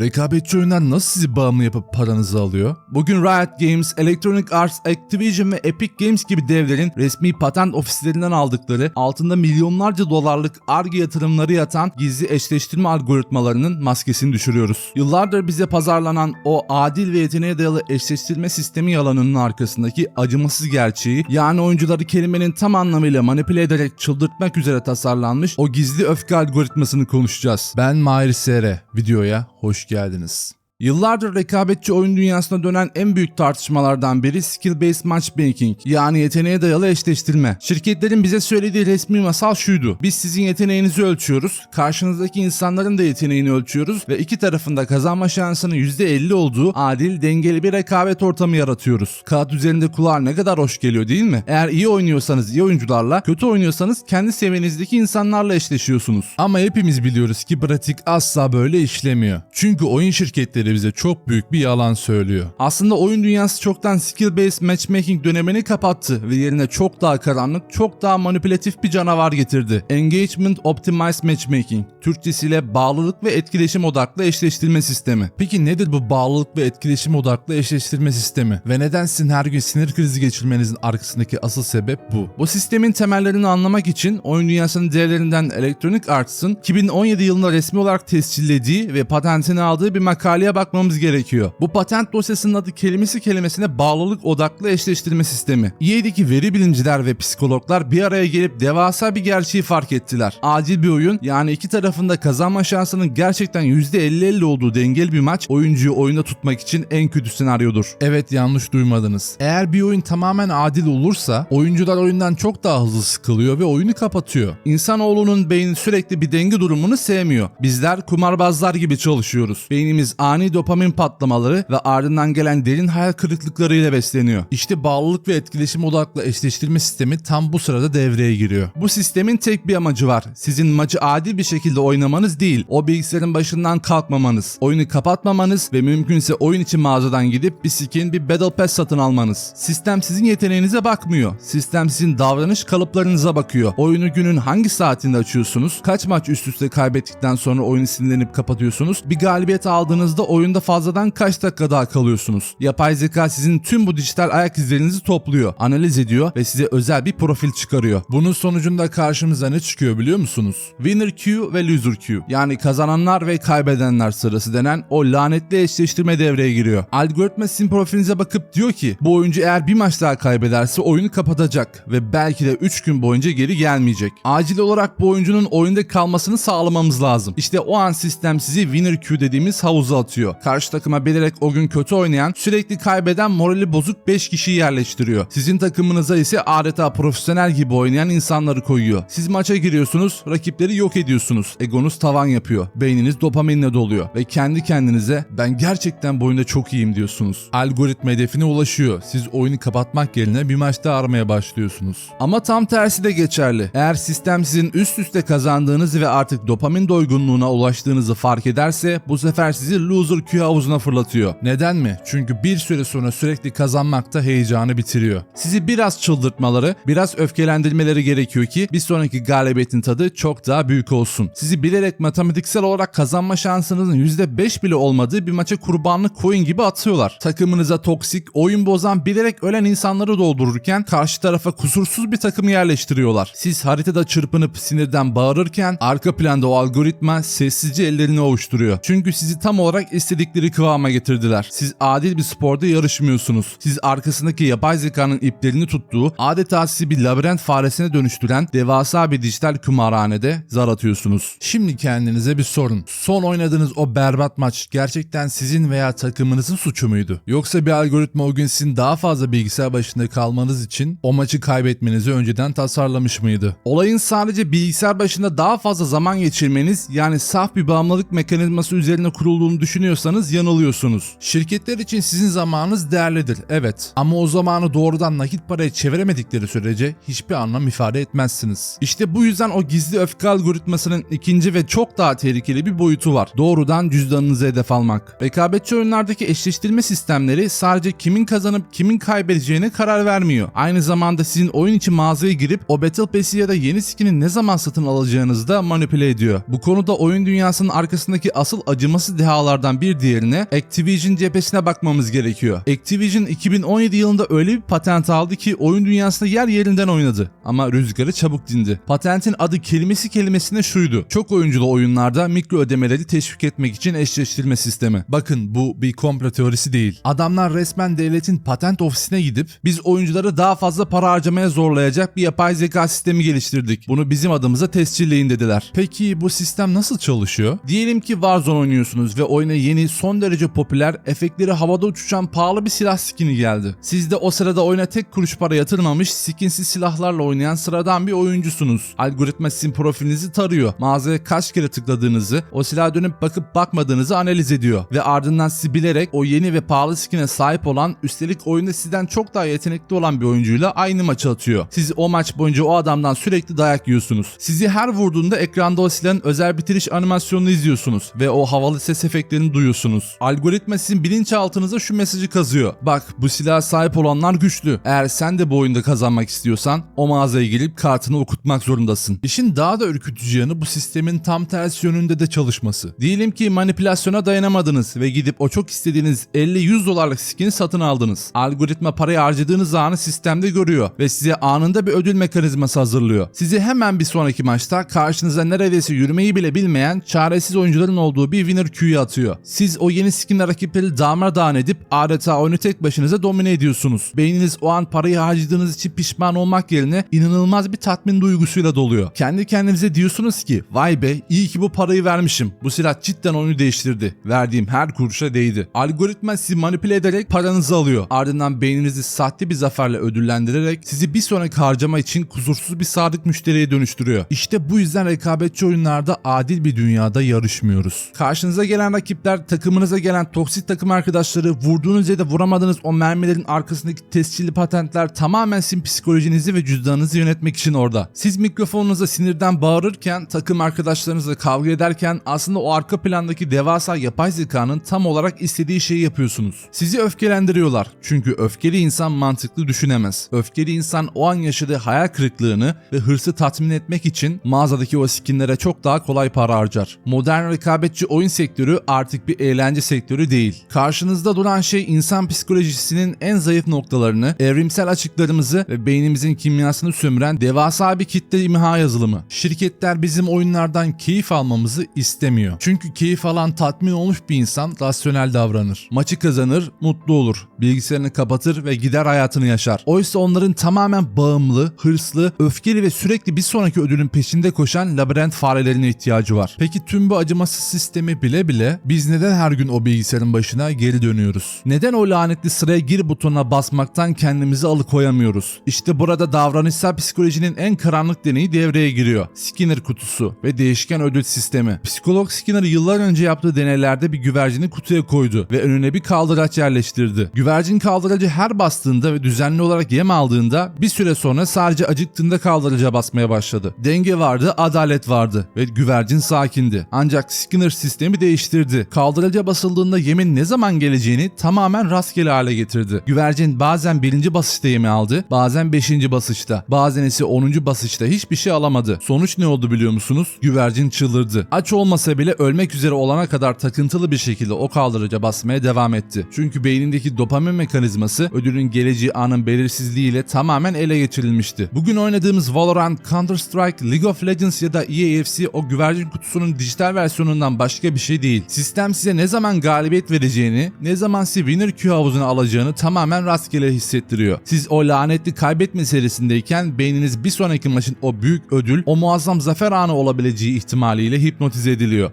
Rekabetçi oyunlar nasıl sizi bağımlı yapıp paranızı alıyor? Bugün Riot Games, Electronic Arts, Activision ve Epic Games gibi devlerin resmi patent ofislerinden aldıkları altında milyonlarca dolarlık Ar-Ge yatırımları yatan gizli eşleştirme algoritmalarının maskesini düşürüyoruz. Yıllardır bize pazarlanan o adil ve yeteneğe dayalı eşleştirme sistemi yalanının arkasındaki acımasız gerçeği, yani oyuncuları kelimenin tam anlamıyla manipüle ederek çıldırtmak üzere tasarlanmış o gizli öfke algoritmasını konuşacağız. Ben Mahir SR, videoya hoş geldiniz. Yıllardır rekabetçi oyun dünyasına dönen en büyük tartışmalardan biri skill-based matchmaking, yani yeteneğe dayalı eşleştirme. Şirketlerin bize söylediği resmi masal şuydu: biz sizin yeteneğinizi ölçüyoruz, karşınızdaki insanların da yeteneğini ölçüyoruz ve iki tarafında kazanma şansının %50 olduğu adil, dengeli bir rekabet ortamı yaratıyoruz. Kağıt üzerinde kulağa ne kadar hoş geliyor değil mi? Eğer iyi oynuyorsanız iyi oyuncularla, kötü oynuyorsanız kendi seviyenizdeki insanlarla eşleşiyorsunuz. Ama hepimiz biliyoruz ki pratik asla böyle işlemiyor. Çünkü oyun şirketleri bize çok büyük bir yalan söylüyor. Aslında oyun dünyası çoktan skill-based matchmaking dönemini kapattı ve yerine çok daha karanlık, çok daha manipülatif bir canavar getirdi. Engagement Optimized Matchmaking, Türkçesiyle bağlılık ve etkileşim odaklı eşleştirme sistemi. Peki nedir bu bağlılık ve etkileşim odaklı eşleştirme sistemi? Ve neden sizin her gün sinir krizi geçirmenizin arkasındaki asıl sebep bu? Bu sistemin temellerini anlamak için oyun dünyasının devlerinden Electronic Arts'ın 2017 yılında resmi olarak tescillediği ve patentini aldığı bir makaleye bakmamız gerekiyor. Bu patent dosyasının adı kelimesine bağlılık odaklı eşleştirme sistemi. EA'deki veri bilimciler ve psikologlar bir araya gelip devasa bir gerçeği fark ettiler. Acil bir oyun, yani iki tarafında kazanma şansının gerçekten %50-50 olduğu dengeli bir maç, oyuncuyu oyunda tutmak için en kötü senaryodur. Evet, yanlış duymadınız. Eğer bir oyun tamamen adil olursa oyuncular oyundan çok daha hızlı sıkılıyor ve oyunu kapatıyor. İnsanoğlunun beyni sürekli bir denge durumunu sevmiyor. Bizler kumarbazlar gibi çalışıyoruz. Beynimiz ani dopamin patlamaları ve ardından gelen derin hayal kırıklıklarıyla besleniyor. İşte bağlılık ve etkileşim odaklı eşleştirme sistemi tam bu sırada devreye giriyor. Bu sistemin tek bir amacı var: sizin maçı adil bir şekilde oynamanız değil, o bilgisayarın başından kalkmamanız, oyunu kapatmamanız ve mümkünse oyun içi mağazadan gidip bir skin, bir Battle Pass satın almanız. Sistem sizin yeteneğinize bakmıyor. Sistem sizin davranış kalıplarınıza bakıyor. Oyunu günün hangi saatinde açıyorsunuz? Kaç maç üst üste kaybettikten sonra oyunu sinirlenip kapatıyorsunuz? Bir galibiyet aldığınızda oyunda fazladan kaç dakika daha kalıyorsunuz? Yapay zeka sizin tüm bu dijital ayak izlerinizi topluyor, analiz ediyor ve size özel bir profil çıkarıyor. Bunun sonucunda karşımıza ne çıkıyor biliyor musunuz? Winner queue ve loser queue, yani kazananlar ve kaybedenler sırası denen o lanetli eşleştirme devreye giriyor. Algoritma sizin profilinize bakıp diyor ki bu oyuncu eğer bir maç daha kaybederse oyunu kapatacak ve belki de 3 gün boyunca geri gelmeyecek. Acil olarak bu oyuncunun oyunda kalmasını sağlamamız lazım. İşte o an sistem sizi winner queue dediğimiz havuza atıyor. Karşı takıma bilerek o gün kötü oynayan, sürekli kaybeden, morali bozuk 5 kişiyi yerleştiriyor. Sizin takımınıza ise adeta profesyonel gibi oynayan insanları koyuyor. Siz maça giriyorsunuz, rakipleri yok ediyorsunuz. Egonuz tavan yapıyor. Beyniniz dopaminle doluyor ve kendi kendinize ben gerçekten bu oyunda çok iyiyim diyorsunuz. Algoritma hedefine ulaşıyor. Siz oyunu kapatmak yerine bir maç daha aramaya başlıyorsunuz. Ama tam tersi de geçerli. Eğer sistem sizin üst üste kazandığınızı ve artık dopamin doygunluğuna ulaştığınızı fark ederse bu sefer sizi loser queue havuzuna fırlatıyor. Neden mi? Çünkü bir süre sonra sürekli kazanmak da heyecanı bitiriyor. Sizi biraz çıldırtmaları, biraz öfkelendirmeleri gerekiyor ki bir sonraki galibiyetin tadı çok daha büyük olsun. Sizi bilerek matematiksel olarak kazanma şansınızın %5 bile olmadığı bir maça kurbanlık koyun gibi atıyorlar. Takımınıza toksik, oyun bozan, bilerek ölen insanları doldururken karşı tarafa kusursuz bir takımı yerleştiriyorlar. Siz haritada çırpınıp sinirden bağırırken arka planda o algoritma sessizce ellerini ovuşturuyor. Çünkü sizi tam olarak istedikleri kıvama getirdiler. Siz adil bir sporda yarışmıyorsunuz. Siz arkasındaki yapay zekanın iplerini tuttuğu, adeta sizi bir labirent faresine dönüştüren devasa bir dijital kumarhanede zar atıyorsunuz. Şimdi kendinize bir sorun: son oynadığınız o berbat maç gerçekten sizin veya takımınızın suçu muydu? Yoksa bir algoritma o gün sizin daha fazla bilgisayar başında kalmanız için o maçı kaybetmenizi önceden tasarlamış mıydı? Olayın sadece bilgisayar başında daha fazla zaman geçirmeniz, yani saf bir bağımlılık mekanizması üzerine kurulduğunu düşünüyorsanız yanılıyorsunuz. Şirketler için sizin zamanınız değerlidir, evet, ama o zamanı doğrudan nakit paraya çeviremedikleri sürece hiçbir anlam ifade etmezsiniz. İşte bu yüzden o gizli öfke algoritmasının ikinci ve çok daha tehlikeli bir boyutu var: doğrudan cüzdanınızı hedef almak. Rekabetçi oyunlardaki eşleştirme sistemleri sadece kimin kazanıp kimin kaybedeceğine karar vermiyor. Aynı zamanda sizin oyun içi mağazaya girip o Battle Pass'i ya da yeni skin'i ne zaman satın alacağınızı da manipüle ediyor. Bu konuda oyun dünyasının arkasındaki asıl acımasız dehalardan cephesinden bir diğerine Activision cephesine bakmamız gerekiyor. Activision 2017 yılında öyle bir patent aldı ki oyun dünyasında yer yerinden oynadı. Ama rüzgarı çabuk dindi. Patentin adı kelimesi kelimesine şuydu: çok oyunculu oyunlarda mikro ödemeleri teşvik etmek için eşleştirme sistemi. Bakın, bu bir komplo teorisi değil. Adamlar resmen devletin patent ofisine gidip biz oyuncuları daha fazla para harcamaya zorlayacak bir yapay zeka sistemi geliştirdik. Bunu bizim adımıza tescilleyin dediler. Peki bu sistem nasıl çalışıyor? Diyelim ki Warzone oynuyorsunuz ve oyuna yeni, son derece popüler, efektleri havada uçuşan pahalı bir silah skini geldi. Siz de o sırada oyuna tek kuruş para yatırmamış, skinsiz silahlarla oynayan sıradan bir oyuncusunuz. Algoritma sizin profilinizi tarıyor. Mağazaya kaç kere tıkladığınızı, o silaha dönüp bakıp bakmadığınızı analiz ediyor. Ve ardından sizi bilerek o yeni ve pahalı skine sahip olan, üstelik oyunda sizden çok daha yetenekli olan bir oyuncuyla aynı maça atıyor. Siz o maç boyunca o adamdan sürekli dayak yiyorsunuz. Sizi her vurduğunda ekranda o silahın özel bitiriş animasyonunu izliyorsunuz ve o havalı ses efektlerini duyuyorsunuz. Algoritma sizin bilinçaltınıza şu mesajı kazıyor: bak, bu silaha sahip olanlar güçlü. Eğer sen de bu oyunda kazanmak istiyorsan o mağazaya gelip kartını okutmak zorundasın. İşin daha da ürkütücü yanı bu sistemin tam tersi yönünde de çalışması. Diyelim ki manipülasyona dayanamadınız ve gidip o çok istediğiniz 50-100 dolarlık skini satın aldınız. Algoritma parayı harcadığınız anı sistemde görüyor ve size anında bir ödül mekanizması hazırlıyor. Sizi hemen bir sonraki maçta karşınıza neredeyse yürümeyi bile bilmeyen çaresiz oyuncuların olduğu bir winner queue'ya atıyor. Siz o yeni skinle rakipleri darmadağın edip adeta oyunu tek başınıza domine ediyorsunuz. Beyniniz o an parayı harcadığınız için pişman olmak yerine inanılmaz bir tatmin duygusuyla doluyor. Kendi kendinize diyorsunuz ki vay be, iyi ki bu parayı vermişim. Bu silah cidden oyunu değiştirdi. Verdiğim her kuruşa değdi. Algoritma sizi manipüle ederek paranızı alıyor. Ardından beyninizi sahte bir zaferle ödüllendirerek sizi bir sonraki harcama için kusursuz bir sadık müşteriye dönüştürüyor. İşte bu yüzden rekabetçi oyunlarda adil bir dünyada yarışmıyoruz. Karşınıza gelen rakipler, takımınıza gelen toksik takım arkadaşları, vurduğunuz ya da vuramadığınız o mermilerin arkasındaki tescilli patentler tamamen sizin psikolojinizi ve cüzdanınızı yönetmek için orada. Siz mikrofonunuza sinirden bağırırken, takım arkadaşlarınızla kavga ederken aslında o arka plandaki devasa yapay zekanın tam olarak istediği şeyi yapıyorsunuz. Sizi öfkelendiriyorlar. Çünkü öfkeli insan mantıklı düşünemez. Öfkeli insan o an yaşadığı hayal kırıklığını ve hırsı tatmin etmek için mağazadaki o skinlere çok daha kolay para harcar. Modern rekabetçi oyun sektörü artık bir eğlence sektörü değil. Karşınızda duran şey insan psikolojisinin en zayıf noktalarını, evrimsel açıklarımızı ve beynimizin kimyasını sömüren devasa bir kitle imha yazılımı. Şirketler bizim oyunlardan keyif almamızı istemiyor. Çünkü keyif alan, tatmin olmuş bir insan rasyonel davranır. Maçı kazanır, mutlu olur. Bilgisayarını kapatır ve gider hayatını yaşar. Oysa onların tamamen bağımlı, hırslı, öfkeli ve sürekli bir sonraki ödülün peşinde koşan labirent farelerine ihtiyacı var. Peki tüm bu acımasız sistemi bile bile biz neden her gün o bilgisayarın başına geri dönüyoruz? Neden o lanetli sıraya gir butonuna basmaktan kendimizi alıkoyamıyoruz? İşte burada davranışsal psikolojinin en karanlık deneyi devreye giriyor. Skinner kutusu ve değişken ödül sistemi. Psikolog Skinner yıllar önce yaptığı deneylerde bir güvercini kutuya koydu ve önüne bir kaldıraç yerleştirdi. Güvercin kaldıracı her bastığında ve düzenli olarak yem aldığında bir süre sonra sadece acıktığında kaldıraca basmaya başladı. Denge vardı, adalet vardı ve güvercin sakindi. Ancak Skinner sistemi değiştirdi. Kaldıraca basıldığında yemin ne zaman geleceğini tamamen rastgele hale getirdi. Güvercin bazen 1. basışta yemi aldı, bazen 5. basışta, bazen ise 10. basışta hiçbir şey alamadı. Sonuç ne oldu biliyor musunuz? Güvercin çıldırdı. Aç olmasa bile ölmek üzere olana kadar takıntılı bir şekilde o kaldıraca basmaya devam etti. Çünkü beynindeki dopamin mekanizması ödülün geleceği anın belirsizliğiyle tamamen ele geçirilmişti. Bugün oynadığımız Valorant, Counter Strike, League of Legends ya da EAFC o güvercin kutusunun dijital versiyonundan başka bir şey değil. Sistem size ne zaman galibiyet vereceğini, ne zaman sizi winner queue havuzuna alacağını tamamen rastgele hissettiriyor. Siz o lanetli kaybetme serisindeyken beyniniz bir sonraki maçın o büyük ödül, o muazzam zafer anı olabileceği ihtimaliyle hipnotize ediliyor.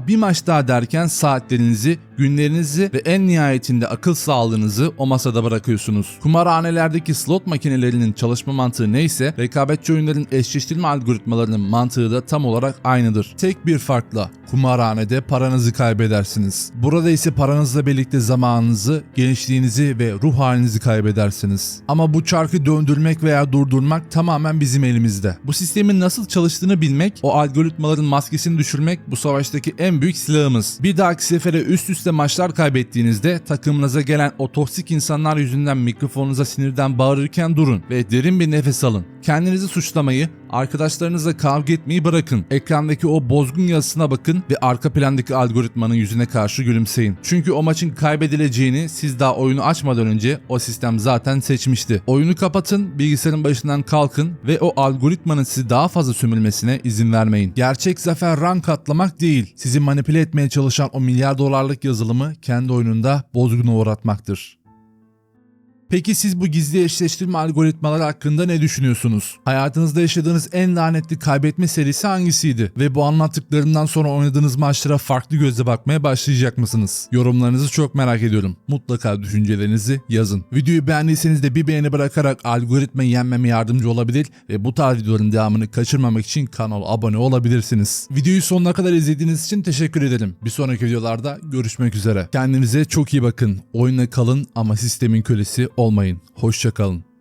Bir maç daha derken saatlerinizi, günlerinizi ve en nihayetinde akıl sağlığınızı o masada bırakıyorsunuz. Kumarhanelerdeki slot makinelerinin çalışma mantığı neyse, rekabetçi oyunların eşleştirme algoritmalarının mantığı da tam olarak aynıdır. Tek bir farkla, kumarhanede paranızı kaybedersiniz. Burada ise paranızla birlikte zamanınızı, gençliğinizi ve ruh halinizi kaybedersiniz. Ama bu çarkı döndürmek veya durdurmak tamamen bizim elimizde. Bu sistemin nasıl çalıştığını bilmek, o algoritmaların maskesini düşürmek bu savaştaki en büyük silahımız. Bir dahaki sefere üst üste maçlar kaybettiğinizde takımınıza gelen o toksik insanlar yüzünden mikrofonunuza sinirden bağırırken durun ve derin bir nefes alın. Kendinizi suçlamayı, arkadaşlarınızla kavga etmeyi bırakın. Ekrandaki o bozgun yazısına bakın ve arka plandaki algoritma algoritmanın yüzüne karşı gülümseyin. Çünkü o maçın kaybedileceğini siz daha oyunu açmadan önce o sistem zaten seçmişti. Oyunu kapatın, bilgisayarın başından kalkın ve o algoritmanın sizi daha fazla sömürmesine izin vermeyin. Gerçek zafer rank atlamak değil, sizi manipüle etmeye çalışan o milyar dolarlık yazılımı kendi oyununda bozguna uğratmaktır. Peki siz bu gizli eşleştirme algoritmaları hakkında ne düşünüyorsunuz? Hayatınızda yaşadığınız en lanetli kaybetme serisi hangisiydi? Ve bu anlattıklarımdan sonra oynadığınız maçlara farklı gözle bakmaya başlayacak mısınız? Yorumlarınızı çok merak ediyorum. Mutlaka düşüncelerinizi yazın. Videoyu beğendiyseniz de bir beğeni bırakarak algoritmayı yenmeme yardımcı olabilir ve bu tarz videoların devamını kaçırmamak için kanala abone olabilirsiniz. Videoyu sonuna kadar izlediğiniz için teşekkür ederim. Bir sonraki videolarda görüşmek üzere. Kendinize çok iyi bakın. Oyuna kalın ama sistemin kölesi olmayın. Hoşça kalın.